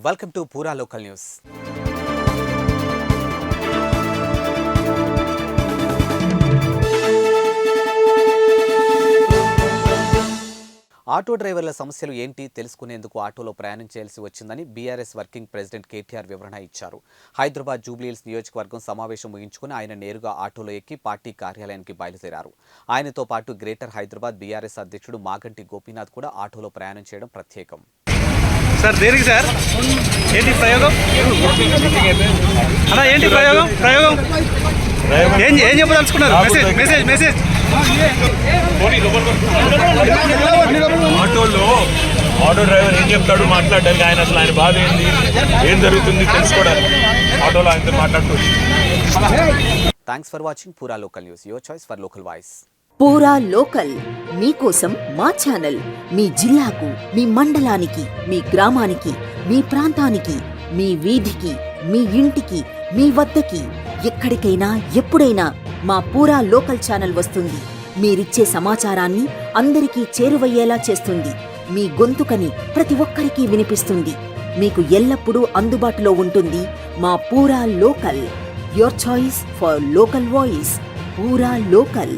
Welcome to పూరా local news. Auto డ్రైవర్ల సమస్యలు ఏంటి తెలుసుకునేందుకు ఆటోలో ప్రయాణం చేయాల్సి వచ్చిందని బీఆర్ఎస్ వర్కింగ్ ప్రెసిడెంట్ కేటీఆర్ వివరణ ఇచ్చారు. హైదరాబాద్ జూబ్లీహిల్స్ నియోజకవర్గం సమావేశం ముగించుకుని ఆయన నేరుగా ఆటోలో ఎక్కి పార్టీ కార్యాలయానికి బయలుదేరారు. ఆయనతో పాటు గ్రేటర్ హైదరాబాద్ బీఆర్ఎస్ అధ్యక్షుడు మాగంటి గోపీనాథ్ కూడా ఆటోలో ప్రయాణం చేయడం ప్రత్యేకం. సార్ దేనికి సార్ ఏంటి ప్రయోగం అలా ఏంటి ప్రయోగం ప్రయోగం ఏం చెప్పదలుచుకున్నారు? మెసేజ్ ఆటో డ్రైవర్ ఏం చెప్తాడు మాట్లాడడానికి, ఆయన బాధ ఏంది, ఏం జరుగుతుంది తెలుసుకోవడానికి ఆటోలో ఆయనతో మాట్లాడుతూ. థ్యాంక్స్ ఫర్ వాచింగ్ పూరా local news, your choice for local voice. పూరా లోకల్ మీకోసం మా ఛానల్. మీ జిల్లాకు, మీ మండలానికి, మీ గ్రామానికి, మీ ప్రాంతానికి, మీ వీధికి, మీ ఇంటికి, మీ వద్దకి, ఎక్కడికైనా ఎప్పుడైనా మా పూరా లోకల్ ఛానల్ వస్తుంది. మీరిచ్చే సమాచారాన్ని అందరికీ చేరువయ్యేలా చేస్తుంది. మీ గొంతుకని ప్రతి ఒక్కరికి వినిపిస్తుంది. మీకు ఎల్లప్పుడూ అందుబాటులో ఉంటుంది మా పూరా local. Your choice for local voice. పూరా లోకల్.